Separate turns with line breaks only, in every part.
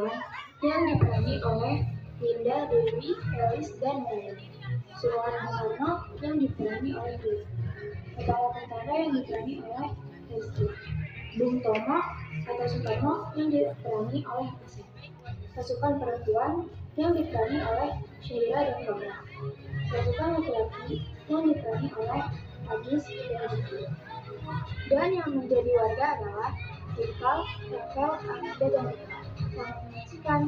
perempuan yang diperangi oleh Linda Dewi, Elis, dan Ryan. Suruhan Bung Karno yang diperangi oleh Dwi. Kepala tentara yang diperangi oleh Hesti. Bung Tomo atau Soekarno yang diperangi oleh Asep. Pasukan perempuan yang diperangi oleh Sheila dan Bambang. Pasukan laki-laki yang diperangi oleh Agis dan Jiki. Dan yang menjadi warga adalah Iqbal, Rafael, Amanda, dan Rika. Selamat menyaksikan.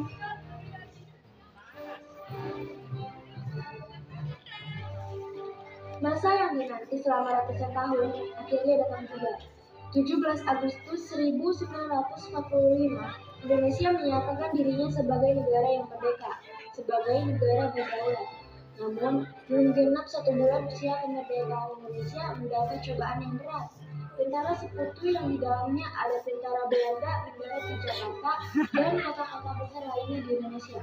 Masa yang dinanti selama ratusan tahun akhirnya datang juga. 17 Agustus 1945, Indonesia menyatakan dirinya sebagai negara yang merdeka, sebagai negara berdaulat. Namun, belum genap 1 bulan usia kemerdekaan Indonesia mendapat cobaan yang berat. Tentara sekutu yang di dalamnya ada tentara Belanda mendarat di Jakarta dan kota-kota besar lainnya di Indonesia.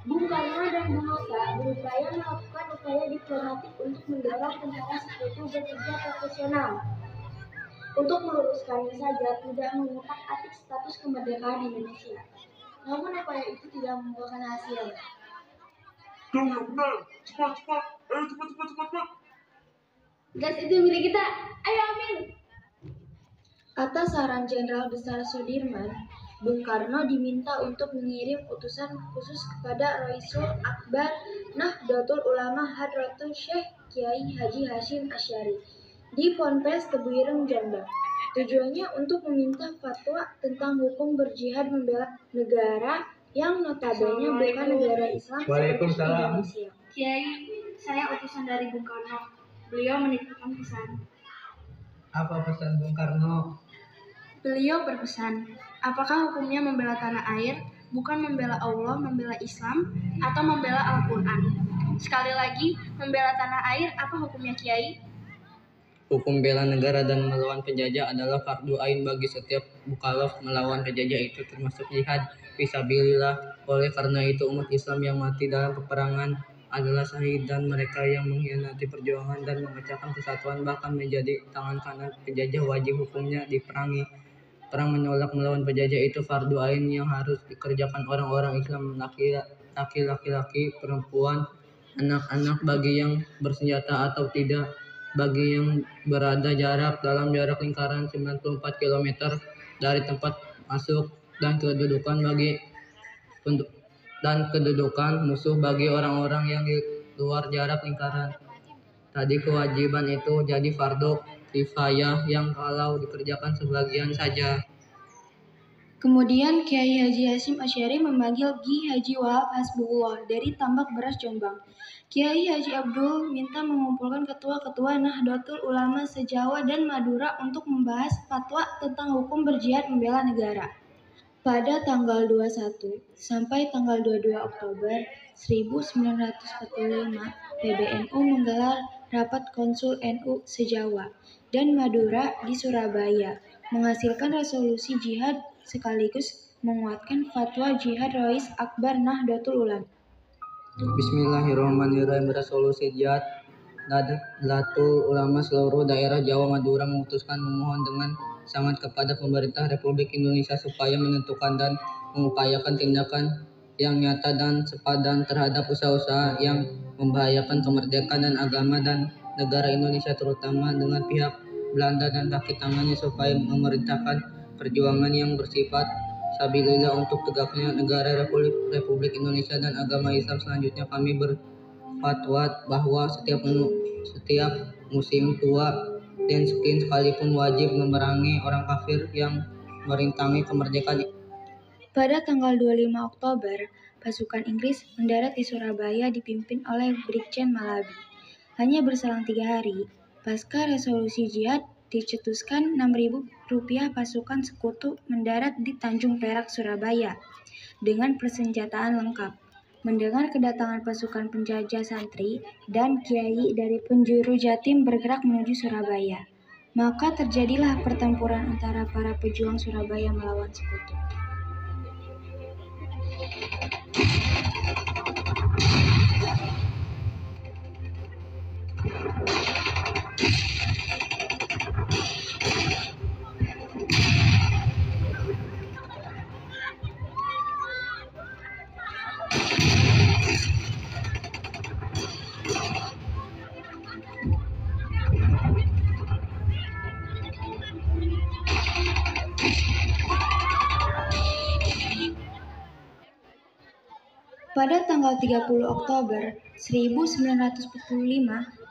Bung Karno dan Bung Hatta berupaya melakukan upaya diplomatik untuk mendorong tentara sekutu bekerja profesional. Untuk meluruskannya saja, tidak mengutak-atik status kemerdekaan Indonesia. Namun upaya itu tidak membuahkan hasil.
Benar, cepat, ayo cepat.
Gas itu milik kita, ayo ambil. Atas saran Jenderal Besar Sudirman, Bung Karno diminta untuk mengirim utusan khusus kepada Raisul Akbar Nahdlatul Ulama Hadratul Syekh Kiai Haji Hasyim Asy'ari di Ponpes Tebuireng, Jombang. Tujuannya untuk meminta fatwa tentang hukum berjihad membela negara yang notabene bukan negara Islam seperti Indonesia. Kiai, saya utusan dari Bung Karno. Beliau menitipkan pesan.
Apa pesan Bung Karno?
Beliau berpesan, apakah hukumnya membela tanah air, bukan membela Allah, membela Islam, atau membela Al-Quran? Sekali lagi, membela tanah air, apa hukumnya Kiai?
Hukum bela negara dan melawan penjajah adalah fardu ain bagi setiap mukallaf. Melawan penjajah itu termasuk jihad fisabilillah. Oleh karena itu umat Islam yang mati dalam peperangan adalah syahid, dan mereka yang mengkhianati perjuangan dan memecahkan kesatuan bahkan menjadi tangan kanan penjajah wajib hukumnya diperangi. Perang menolak melawan penjajah itu fardu ain yang harus dikerjakan orang-orang Islam, laki-laki, perempuan, anak-anak, bagi yang bersenjata atau tidak, bagi yang berada dalam jarak lingkaran 94 km dari tempat masuk, dan kedudukan musuh bagi orang-orang yang di luar jarak lingkaran. Tadi kewajiban itu jadi fardu kifayah yang kalau dikerjakan sebagian saja.
Kemudian Kiai Haji Hasyim Asy'ari memanggil Ki Haji Wahab Hasbullah dari Tambak Beras, Jombang. Kiai Haji Abdul minta mengumpulkan ketua-ketua Nahdlatul Ulama se-Jawa dan Madura untuk membahas fatwa tentang hukum berjihad membela negara. Pada tanggal 21 sampai tanggal 22 Oktober 1945, PBNU menggelar rapat konsul NU se-Jawa dan Madura di Surabaya, menghasilkan resolusi jihad sekaligus menguatkan fatwa jihad Rais Akbar Nahdlatul Ulama.
Bismillahirrahmanirrahim. Resolusi jihad Nahdlatul Ulama seluruh daerah Jawa Madura memohon dengan sangat kepada pemerintah Republik Indonesia supaya menentukan dan mengupayakan tindakan yang nyata dan sepadan terhadap usaha-usaha yang membahayakan kemerdekaan dan agama dan negara Indonesia, terutama dengan pihak Belanda dan kaki tangannya, supaya memerintahkan perjuangan yang bersifat sabilillah untuk tegaknya negara Republik Indonesia dan agama Islam. Selanjutnya kami berfatwa bahwa setiap muslim tua dan miskin sekalipun wajib memerangi orang kafir yang merintangi kemerdekaan.
Pada tanggal 25 Oktober, pasukan Inggris mendarat di Surabaya dipimpin oleh Brigjen Malabi. Hanya berselang 3 hari, pasca resolusi jihad dicetuskan, Rp6.000 pasukan sekutu mendarat di Tanjung Perak, Surabaya, dengan persenjataan lengkap. Mendengar kedatangan pasukan penjajah, santri dan kiai dari penjuru Jatim bergerak menuju Surabaya, maka terjadilah pertempuran antara para pejuang Surabaya melawan sekutu. Pada tanggal 30 Oktober 1945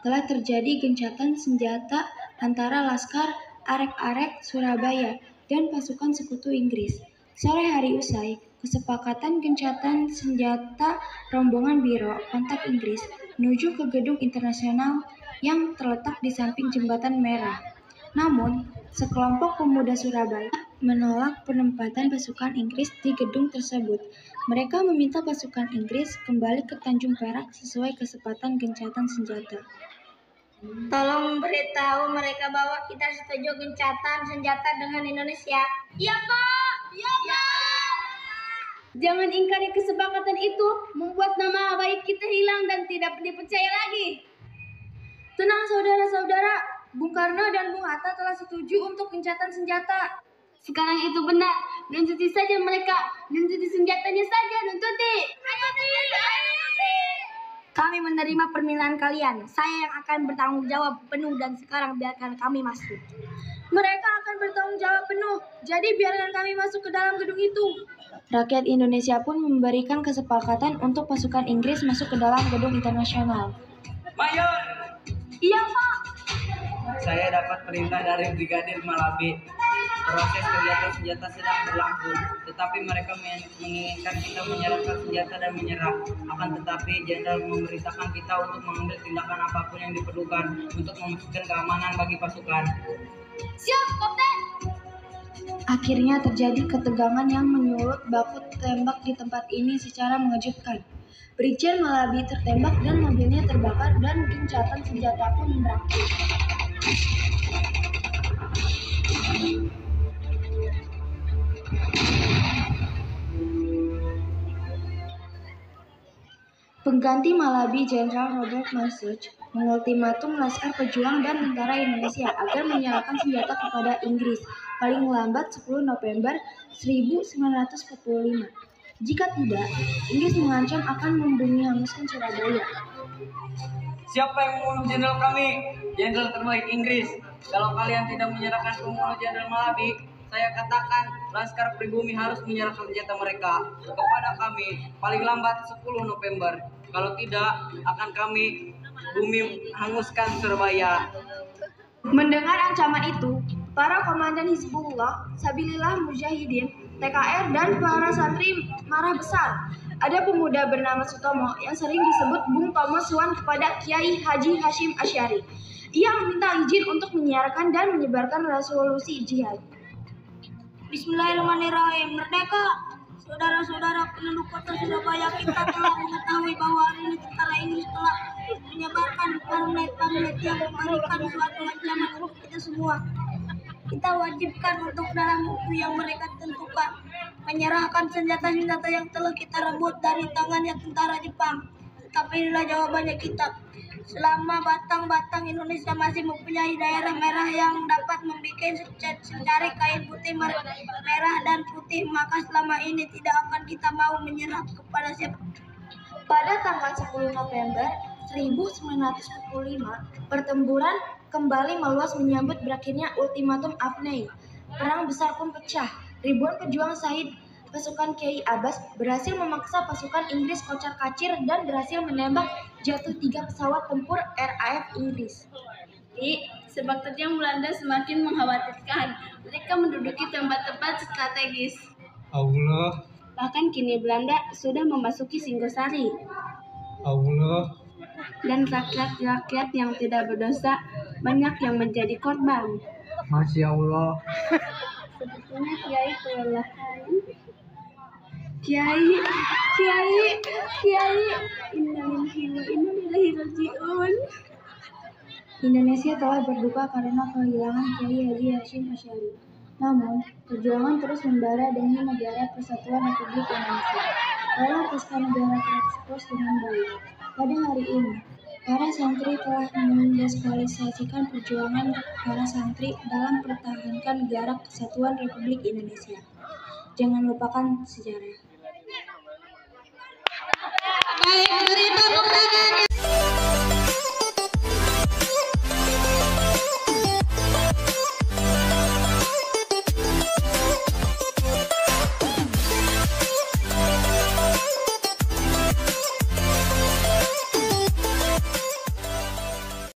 telah terjadi gencatan senjata antara Laskar Arek-Arek Surabaya dan pasukan sekutu Inggris. Sore hari usai kesepakatan gencatan senjata, rombongan biro kontak Inggris menuju ke gedung internasional yang terletak di samping Jembatan Merah. Namun, sekelompok pemuda Surabaya menolak penempatan pasukan Inggris di gedung tersebut. Mereka meminta pasukan Inggris kembali ke Tanjung Perak sesuai kesepakatan gencatan senjata.
Tolong beritahu mereka bahwa kita setuju gencatan senjata dengan Indonesia. Iya, Pak. Iya, Pak.
Jangan ingkari kesepakatan itu, membuat nama baik kita hilang dan tidak dipercaya lagi.
Tenang saudara-saudara, Bung Karno dan Bung Hatta telah setuju untuk gencatan senjata.
Sekarang itu benar, nuntuti saja mereka, nuntuti senjatanya saja, nuntuti.
Kami menerima permintaan kalian. Saya yang akan bertanggung jawab penuh dan sekarang biarkan kami masuk.
Mereka akan bertanggung jawab penuh, jadi biarkan kami masuk ke dalam gedung itu. Rakyat Indonesia pun memberikan kesepakatan untuk pasukan Inggris masuk ke dalam gedung internasional.
Mayor,
Iya, Pak.
saya dapat perintah dari Brigadir Malabi. Proses kegiatan senjata sedang berlangsung, tetapi mereka menginginkan kita menyerahkan senjata dan menyerah. Akan tetapi, Jenderal memerintahkan kita untuk mengambil tindakan apapun yang diperlukan untuk memastikan keamanan bagi pasukan.
Siap, Kapten.
Akhirnya terjadi ketegangan yang menyulut baku tembak di tempat ini secara mengejutkan. Brigjen Malabi tertembak dan mobilnya terbakar dan gencatan senjata pun berakhir. Pengganti Malabi, Jenderal Robert Masuch, mengultimatum Laskar Pejuang dan tentara Indonesia agar menyerahkan senjata kepada Inggris paling lambat 10 November 1945. Jika tidak, Inggris mengancam akan membumi hanguskan Surabaya.
Siapa yang membunuh jenderal kami? Jenderal terbaik Inggris. Kalau kalian tidak menyerahkan pembunuh Jenderal Malabi, saya katakan Laskar Pribumi harus menyerahkan senjata mereka kepada kami paling lambat 10 November. Kalau tidak, akan kami bumi hanguskan Surabaya.
Mendengar ancaman itu, para komandan Hizbullah, Sabilillah Mujahidin, TKR, dan para santri marah besar. Ada pemuda bernama Sutomo yang sering disebut Bung Tomo Suwan kepada Kiai Haji Hashim Asy'ari. Ia meminta izin untuk menyiarkan dan menyebarkan resolusi jihad.
Bismillahirrahmanirrahim. Merdeka! Saudara-saudara penduduk kota Surabaya, kita telah mengetahui bahwa hari ini tentara Inggris telah menyebarkan pamflet yang memberikan suatu ancaman untuk kita semua. Kita wajibkan untuk dalam waktu yang mereka tentukan menyerahkan senjata-senjata yang telah kita rebut dari tangannya tentara Jepang. Tetapi inilah jawabannya kita. Selama batang-batang Indonesia masih mempunyai daerah merah yang dapat membuat secari kain putih merah dan putih, maka selama ini tidak akan kita mau menyerah kepada siapa.
Pada tanggal 10 November 1945, pertempuran kembali meluas menyambut berakhirnya ultimatum Afnei. Perang besar pun pecah. Ribuan pejuang Syahid pasukan Kiai Abbas berhasil memaksa pasukan Inggris kocar-kacir dan berhasil menembak jatuh 3 pesawat tempur RAF Inggris.
Sepak terjang Belanda semakin mengkhawatirkan. Mereka menduduki tempat-tempat strategis.
Allah,
Bahkan kini Belanda sudah memasuki Singosari.
Allah,
Dan rakyat-rakyat yang tidak berdosa banyak yang menjadi korban.
Masya Allah.
Sepertinya Kiai kelelahan. Kiai, innalillahi rajiun.
Indonesia telah berduka karena kehilangan Kiai Haji Hashim Asy'ari. Namun, perjuangan terus membara demi negara Persatuan Republik Indonesia. Walau pasca negara terekspos dengan baik. Pada hari ini, para santri telah mendeskualifikasikan perjuangan para santri dalam mempertahankan negara Kesatuan Republik Indonesia. Jangan lupakan sejarah.
Baik.